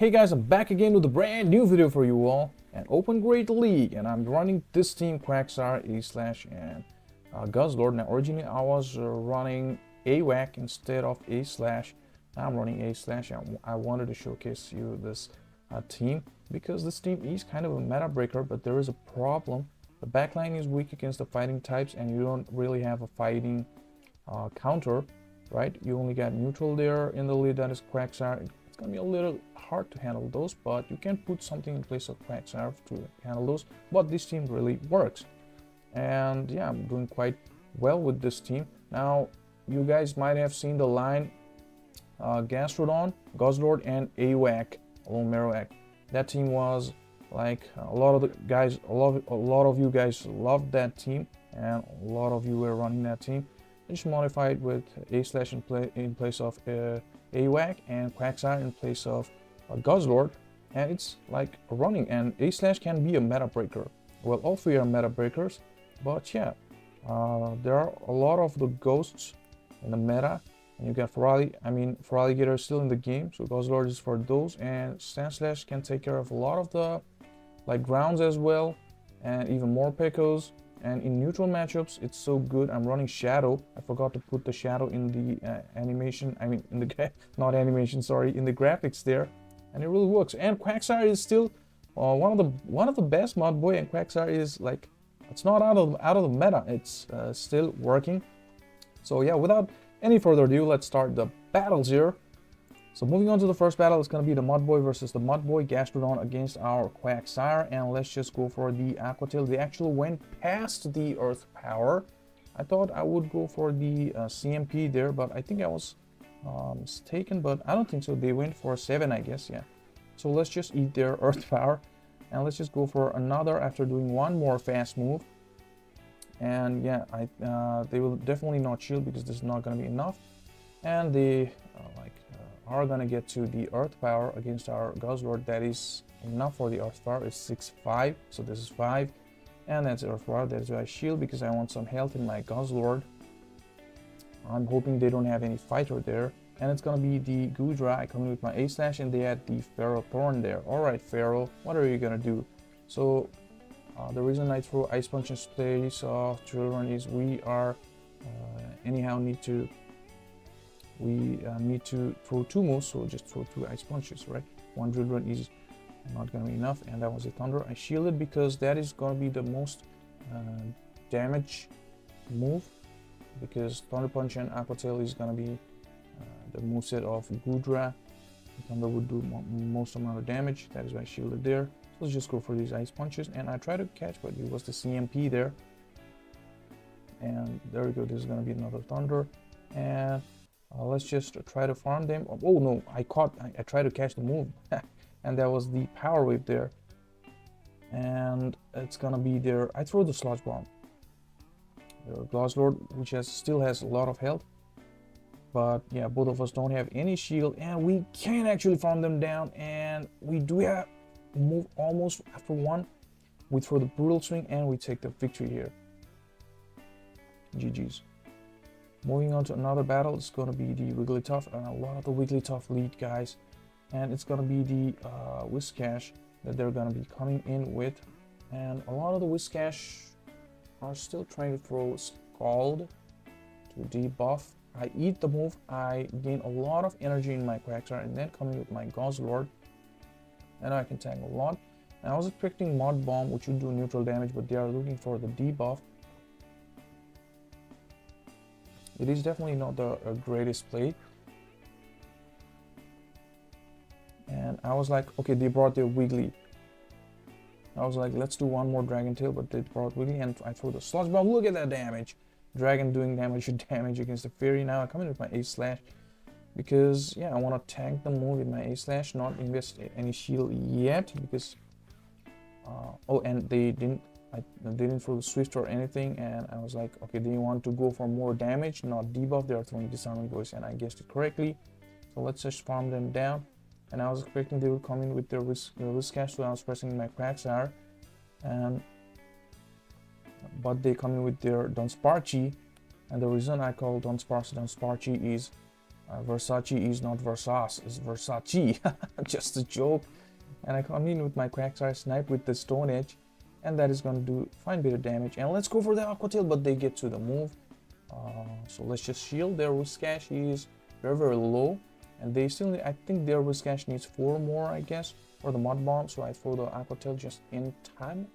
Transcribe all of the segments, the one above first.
Hey guys, I'm back again with a brand new video for you all, an Open Grade League, and I'm running this team, Quagsire, A/, and Guzzlord. Now originally I was running AWAC instead of A/. Now I'm running A/, and I wanted to showcase you this team, because this team is kind of a meta breaker, but there is a problem. The backline is weak against the fighting types, and you don't really have a fighting counter, right? You only got neutral there in the lead, that is Quagsire. It's gonna be a little hard to handle those, but you can put something in place of Quagsire to handle those. But this team really works, and yeah, I'm doing quite well with this team. Now you guys might have seen the line Gastrodon, Guzzlord, and AWAC, along Marowak. That team was like a lot of the guys, a lot of you guys loved that team, and a lot of you were running that team. I just modified with A/ in place of AWAC and Quagsire in place of Guzzlord, and it's like running. And A/ can be a meta breaker. Well, all three are meta breakers, but yeah, there are a lot of the ghosts in the meta, and you got Feraligatr is still in the game, so Guzzlord is for those, and Sandslash can take care of a lot of the like grounds as well, and even more Pekos. And in neutral matchups, it's so good. I'm running Shadow. I forgot to put the Shadow in the animation. I mean, in the not animation, sorry, in the graphics there, and it really works. And Quagsire is still one of the best mod boy. And Quagsire is like, it's not out of the meta. It's still working. So yeah, without any further ado, let's start the battles here. So moving on to the first battle, it's going to be the Mud Boy versus the Mud Boy Gastrodon against our Quagsire, and let's just go for the Aqua Tail. They actually went past the Earth Power. I thought I would go for the CMP there, but I think I was mistaken, but I don't think so. They went for 7, I guess, yeah. So let's just eat their Earth Power, and let's just go for another after doing one more fast move. And yeah, they will definitely not shield because this is not going to be enough, and they are gonna get to the Earth Power against our Guzzlord. That is enough for the Earth Power. It's 6-5, so this is 5, and that's Earth Power. That is why I shield, because I want some health in my Guzzlord. I'm hoping they don't have any fighter there, and it's gonna be the Goodra. I come in with my A/, and they had the Feral Thorn there. All right, Feral, what are you gonna do? So the reason I throw Ice Punch in place of Children is we are anyhow need to throw 2 moves, so just throw 2 Ice Punches, right? 1 Drill Run is not going to be enough, and that was a Thunder. I shielded because that is going to be the most damage move, because Thunder Punch and Aqua Tail is going to be the moveset of Goodra. Thunder would do most amount of damage. That is why I shielded there. So let's just go for these Ice Punches, and I try to catch, but it was the CMP there. And there we go, this is going to be another Thunder, and let's just try to farm them. Oh no, I tried to catch the move and that was the Power Wave there, and it's gonna be there. I throw the Sludge Bomb. The Guzzlord, which still has a lot of health, but yeah, both of us don't have any shield, and we can actually farm them down, and we do have move almost after 1. We throw the Brutal Swing, and we take the victory here. GG's. Moving on to another battle, it's going to be the Wigglytuff, and a lot of the Wigglytuff lead, guys. And it's going to be the Whiscash that they're going to be coming in with. And a lot of the Whiscash are still trying to throw Scald to debuff. I eat the move, I gain a lot of energy in my Quagsire, and then coming with my Guzzlord, and I can tank a lot. And I was expecting Mud Bomb, which would do neutral damage, but they are looking for the debuff. It is definitely not the greatest play. And I was like, okay, they brought their Wiggly. I was like, let's do one more Dragon Tail, but they brought Wiggly, and I throw the Sludge Bomb. Look at that damage. Dragon doing damage against the Fairy. Now I come in with my A/, because yeah, I want to tank the move with my A/, not invest any shield yet, because oh, and they didn't throw the Swift or anything, and I was like, okay, they want to go for more damage, not debuff. They are throwing Disarming Voice, and I guessed it correctly. So let's just farm them down. And I was expecting they would come in with their Whiscash, so I was pressing my Quagsire, but they come in with their Dunsparce, and the reason I call Dunsparce is Versace is not Versace, it's Versace. Just a joke. And I come in with my Quagsire, snipe with the Stone Edge, and that is going to do fine bit of damage. And let's go for the Aqua Tail, but they get to the move. So let's just shield. Their Whiskash is very low, and they still need, I think their Whiskash needs 4 more, I guess, for the Mud Bomb. So I throw the Aqua Tail just in time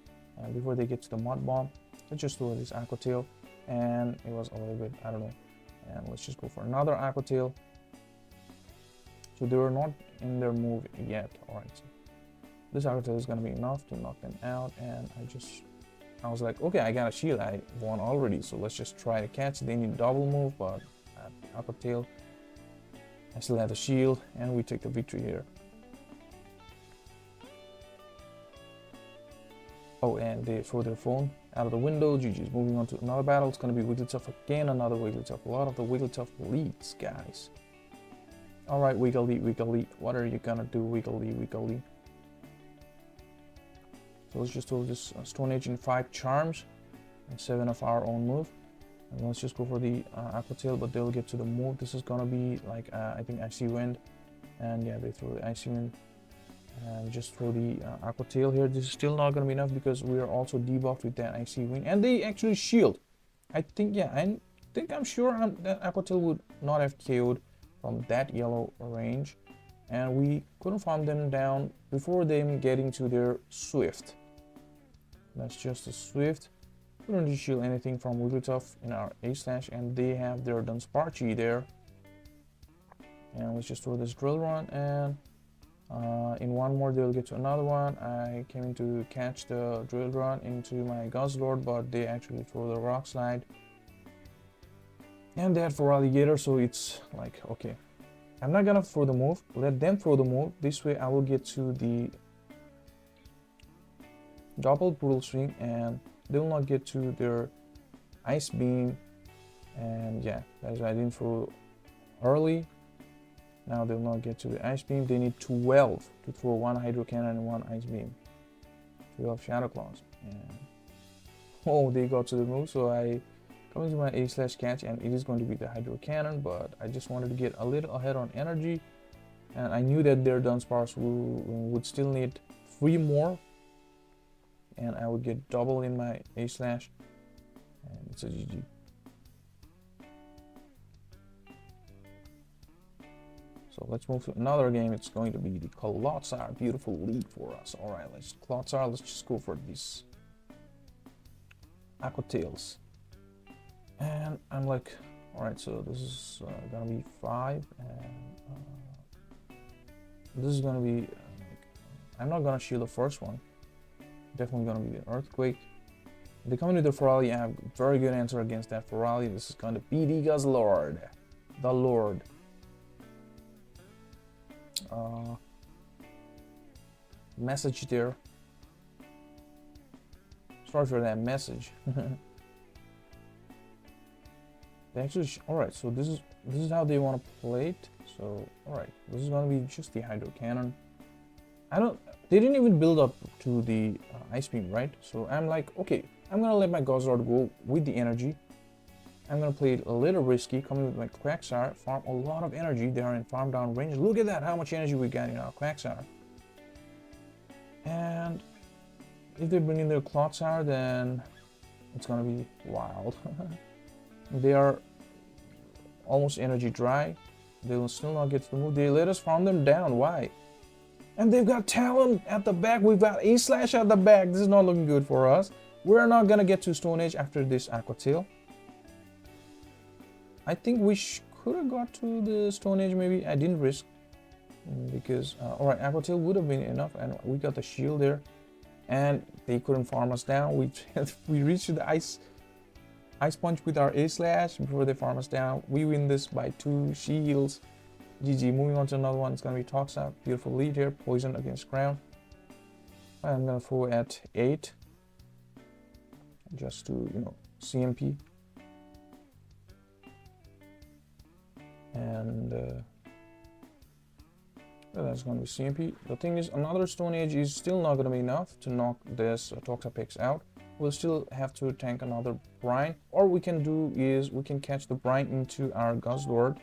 before they get to the Mud Bomb. Let's just throw this Aqua Tail, and it was a little bit, I don't know. And let's just go for another Aqua Tail. So they were not in their move yet. Alright, so this Aqua Tail is gonna be enough to knock them out, and I was like, okay, I got a shield, I won already, so let's just try to catch. They need double move, but Aqua Tail, I still have the shield, and we take the victory here. Oh, and they throw their phone out of the window. GG's. Moving on to another battle. It's going to be Wigglytuff again. Another Wigglytuff. A lot of the Wigglytuff leads, guys. Alright, Wiggly. What are you going to do, Wiggly? So let's just throw this Stone Edge in 5 charms and 7 of our own move. And let's just go for the Aqua Tail, but they'll get to the move. This is going to be like, I think, Icy Wind. And yeah, they throw the Icy Wind. And just throw the Aqua Tail here. This is still not going to be enough because we are also debuffed with that Icy Wind. And they actually shield. I think, yeah, I'm sure that Aqua Tail would not have KO'd from that yellow range. And we couldn't farm them down before them getting to their Swift. That's just a Swift. We don't need to shield anything from Wigglytuff in our A-slash, and they have their Dunsparce there. And let's just throw this Drill Run, and in one more they'll get to another one. I came in to catch the Drill Run into my Guzzlord, but they actually throw the Rock Slide. And that for Alligator, so it's like, okay, I'm not gonna throw the move, let them throw the move. This way I will get to the double Brutal Swing, and they will not get to their Ice Beam. And yeah, that's why I didn't throw early. Now they will not get to the Ice Beam. They need 12 to throw 1 Hydro Cannon and 1 Ice Beam. 12 Shadow Claws. And oh, they got to the move, so I come into my A-slash catch, and it is going to be the Hydro Cannon, but I just wanted to get a little ahead on energy, and I knew that their Dunsparce would still need 3 more, and I would get double in my A-slash, and it's a GG. So let's move to another game. It's going to be the Quagsire. Beautiful lead for us. Alright, Quagsire, let's just go for these Aqua Tails. And I'm like, alright, so this is gonna be 5, and this is gonna be, I'm not gonna shield the first one. Definitely gonna be an Earthquake. They come into the Ferali. I have a very good answer against that Ferali. This is going to be the Guzzlord. The Lord. Message there. Sorry for that message. They actually, alright, so this is how they want to play it. So alright, this is gonna be just the Hydro Cannon. They didn't even build up to the Ice Beam, right? So I'm like, okay, I'm gonna let my Guzzlord go with the energy. I'm gonna play it a little risky, coming with my Quagsire, farm a lot of energy. They are in farm down range. Look at that, how much energy we got in our Quagsire. And if they bring in their Quagsire, then it's gonna be wild. They are almost energy dry. They will still not get to the move. They let us farm them down. Why? And they've got Talon at the back. We've got A-slash at the back. This is not looking good for us. We're not gonna get to Stone Edge after this Aqua Tail. I think we could have got to the Stone Edge maybe. I didn't risk because alright, Aqua Tail would have been enough, and we got the shield there, and they couldn't farm us down. We reached the Ice Punch with our A-slash before they farm us down. We win this by 2 shields. GG. Moving on to another one. It's gonna be Toxac. Beautiful lead here. Poison against ground. I'm gonna throw at 8 just to, CMP. And that's gonna be CMP. The thing is, another Stone Edge is still not gonna be enough to knock this Toxapex out. We'll still have to tank another Brine. Or we can do is we can catch the Brine into our Guzzlord.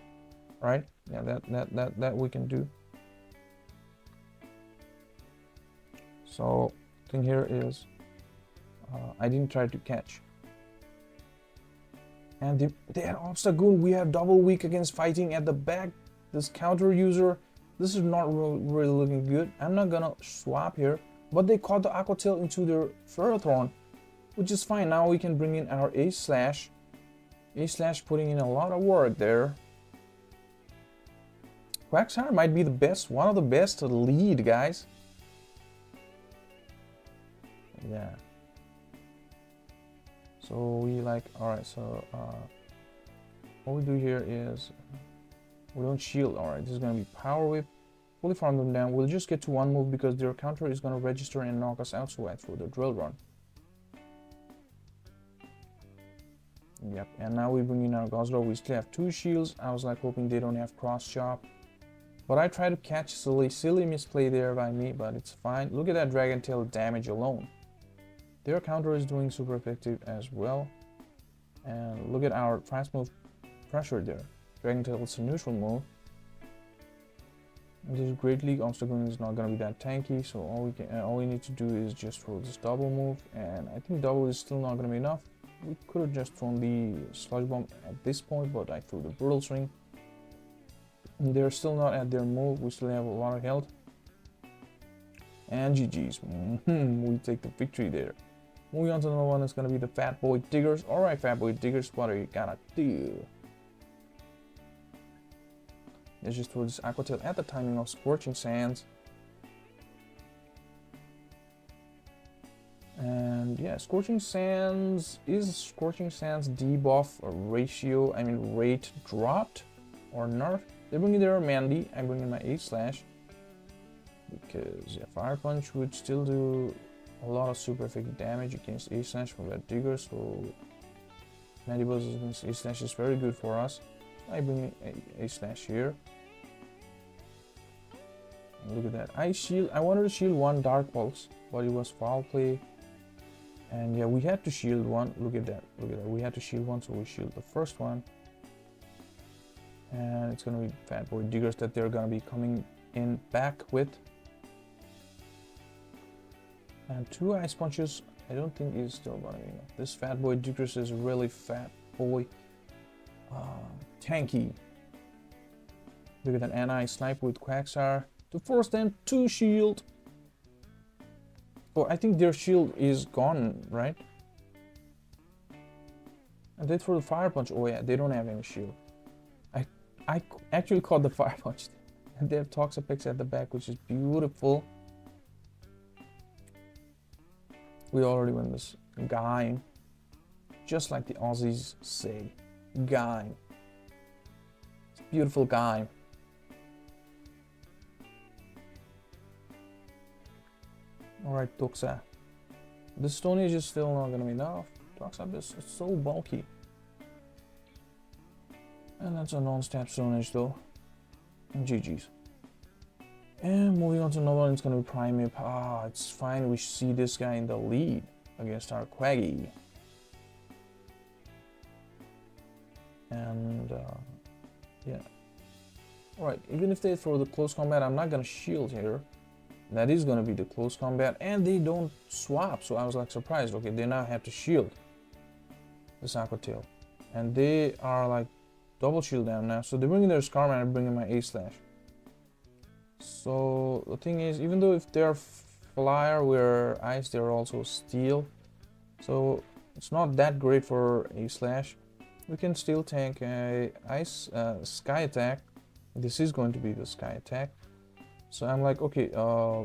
right? Yeah, that we can do. So thing here is I didn't try to catch. And they had obstacle. We have double weak against fighting at the back. This counter user, this is not really looking good. I'm not gonna swap here, but they caught the Aqua Tail into their Ferrothorn, which is fine. Now we can bring in our Ace Slash. Ace Slash putting in a lot of work there. Quagsire might be the best, one of the best to lead, guys. Yeah. So we like, alright, so what we do here is we don't shield. Alright, this is gonna be Power Whip. Fully farm them down. We'll just get to one move because their counter is gonna register and knock us out, so I throw the Drill Run. Yep, and now we bring in our Guzzler. We still have 2 shields. I was like hoping they don't have cross chop. But I try to catch silly misplay there by me, but it's fine. Look at that Dragon Tail damage alone. Their counter is doing super effective as well. And look at our fast move pressure there. Dragon Tail is a neutral move. This Great League obstacle is not gonna be that tanky, so all we need to do is just throw this double move, and I think double is still not gonna be enough. We could have just thrown the Sludge Bomb at this point, but I threw the Brutal Swing. They're still not at their move. We still have a lot of health. And GG's. We take the victory there. Moving on to another one, it's gonna be the Fat Boy Diggers. Alright, Fat Boy Diggers, what are you gonna do? Let's just throw this Aqua Tail at the timing of Scorching Sands. And yeah, Scorching Sands, is Scorching Sands debuff or ratio, I mean rate dropped or nerfed? They bring in their Mandy, I bring in my Ace Slash. Because yeah, Fire Punch would still do a lot of super effective damage against Ace Slash from that Digger, so Mandy Buzz against Ace Slash is very good for us. I bring in Ace Slash here. And look at that. I wanted to shield one Dark Pulse, but it was foul play. And yeah, we had to shield one. Look at that. Look at that. We had to shield one, so we shield the first one. And it's gonna be Fat Boy Diggers that they're gonna be coming in back with. And 2 Ice Punches, I don't think is still gonna be enough. This Fat Boy Diggers is really Fat Boy tanky. Look at that, and I snipe with Quagsire to force them to shield. Oh, I think their shield is gone, right? And they throw the Fire Punch. Oh yeah, they don't have any shield. I actually caught the Fire Punch. And they have Toxapex at the back, which is beautiful. We already win this game. Just like the Aussies say. Game. It's a beautiful game. Alright, Toxa. The Stone Age is still not gonna be enough. Toxa is so bulky. And that's a non-stab Stone Age though. And GG's. And moving on to another one, it's gonna be Primeape. Ah, it's fine. We see this guy in the lead against our Quaggy. And yeah. Alright, even if they throw the close combat, I'm not gonna shield here. That is gonna be the close combat, and they don't swap, so I was like surprised. Okay, they now have to shield this Aqua Tail. And they are like double shield down now, so they bring in their Scarman and I bring in my Ace Slash. So the thing is, even though if they're Flyer, we're Ice, they're also Steel. So it's not that great for Ace Slash. We can still tank a Ice Sky Attack. This is going to be the Sky Attack. So I'm like, okay,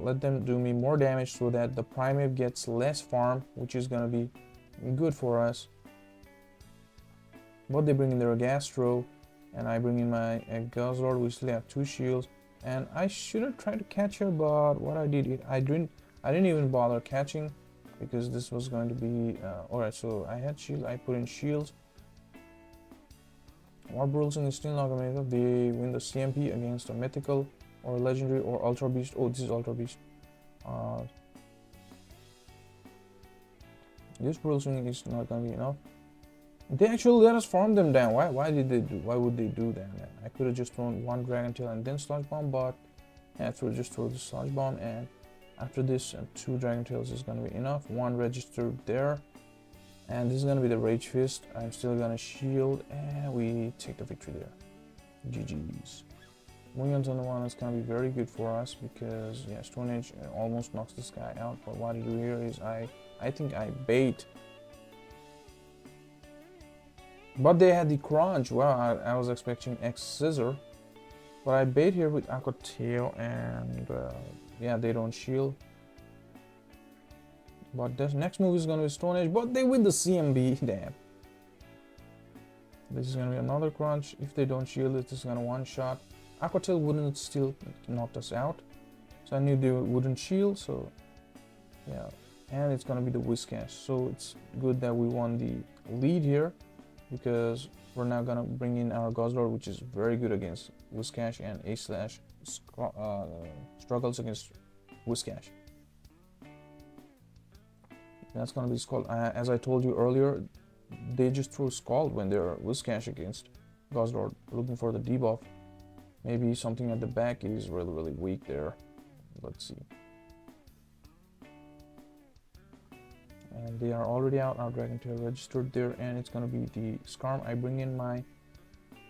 let them do me more damage so that the Primeape gets less farm, which is gonna be good for us. But they bring in their Gastro, and I bring in my Guzzlord. We still have 2 shields, and I should have tried to catch her, but what I did, I didn't even bother catching because this was going to be alright. So I had shield, I put in shields. Warbruleson is still not gonna make it. They win the CMP against a mythical or legendary or Ultra Beast. Oh, this is Ultra Beast. This Brutal Swing is not gonna be enough. They actually let us farm them down. Why would they do that? Man? I could have just thrown one Dragon Tail and then Sludge Bomb, but yeah, just throw the Sludge Bomb, and after this, 2 Dragon Tails is gonna be enough. 1 registered there, and this is gonna be the Rage Fist. I'm still gonna shield, and we take the victory there. GG's. Moving on to the one that's gonna be very good for us because yeah, Stone Age almost knocks this guy out. But what I do here is I think I bait. But they had the crunch. Wow, I was expecting X Scissor. But I bait here with Aqua Tail, and yeah, they don't shield. But the next move is gonna be Stone Age, but they win the CMB, damn. This is gonna be another crunch. If they don't shield it, this is gonna one-shot. Aqua Tail wouldn't still knock us out. So I knew they wouldn't shield, so yeah. And it's gonna be the Whiscash. So it's good that we won the lead here, because we're now gonna bring in our Guzzlord, which is very good against Whiscash, and A/Slash struggles against Whiscash. That's gonna be Scald. As I told you earlier, they just throw Scald when they're Whiscash against Guzzlord, looking for the debuff. Maybe something at the back is really weak there. Let's see. And they are already out. Our Dragon Tail registered there, and it's gonna be the Skarm. I bring in my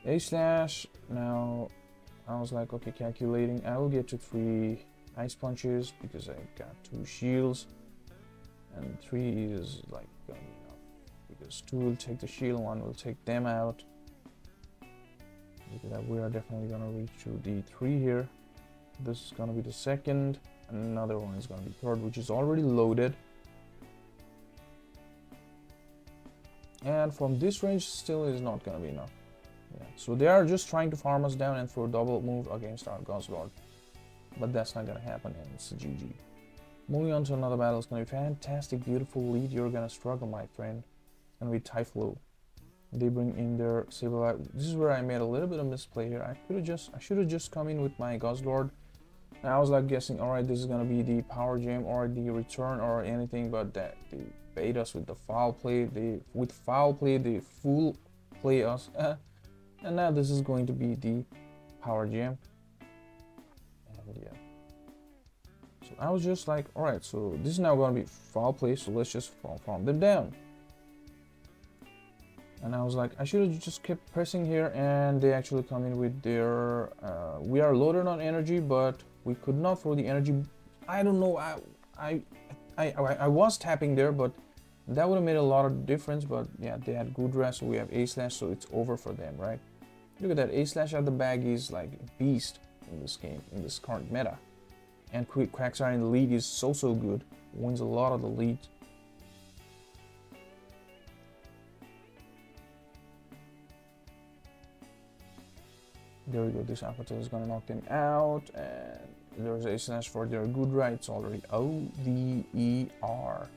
A/Slash. Now I was like, okay, calculating. I will get to 3 Ice Punches because I got 2 shields, and 3 is like gonna be enough because 2 will take the shield, 1 will take them out. Look at that, we are definitely gonna reach to the 3 here. This is gonna be the second, and another one is gonna be third, which is already loaded. And from this range still is not gonna be enough. Yeah. So they are just trying to farm us down and throw a double move against our Guzzlord. But that's not gonna happen, and it's a GG. Moving on to another battle, it's gonna be fantastic, beautiful lead. You're gonna struggle, my friend. It's gonna be Typhlo. They bring in their Sableye. This is where I made a little bit of misplay here. I should have just come in with my Guzzlord. And I was like guessing, alright, this is gonna be the Power Gem or the Return or anything, but that they bait us with the foul play. They full play us. And now this is going to be the Power Gem. And yeah. So I was just like, alright, so this is now gonna be foul play, so let's just farm them down. And I was like, I should have just kept pressing here, and they actually come in with their we are loaded on energy, but we could not throw the energy. I don't know, I was tapping there, but that would have made a lot of difference. But yeah, they had Goodra, so we have A/Slash, so it's over for them, right? Look at that, A/Slash at the bag is like a beast in this game, in this current meta. And Quagsire in the lead is so good, wins a lot of the lead. There we go, this Aqua Tail is gonna knock them out, and there's A/Slash for their Goodra. It's already OVER.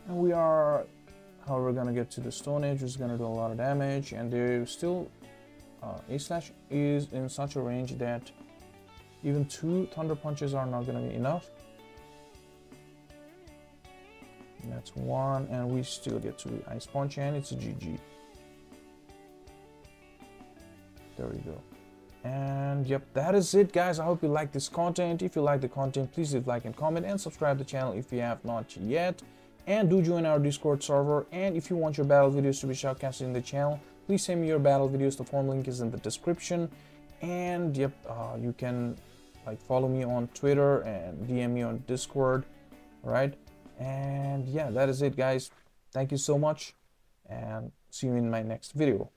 And we are, however, gonna get to the Stone Age, which is gonna do a lot of damage, and they're still, A/Slash is in such a range that even 2 Thunder Punches are not gonna be enough. And that's 1, and we still get to Ice Punch, and it's a GG. There we go. And yep, that is it, guys. I hope you like this content. If you like the content, please leave a like and comment, and subscribe to the channel if you have not yet. And do join our Discord server. And if you want your battle videos to be shoutcasted in the channel, please send me your battle videos. The form link is in the description. And yep, you can like follow me on Twitter and DM me on Discord. Alright, and yeah, that is it, guys. Thank you so much, and see you in my next video.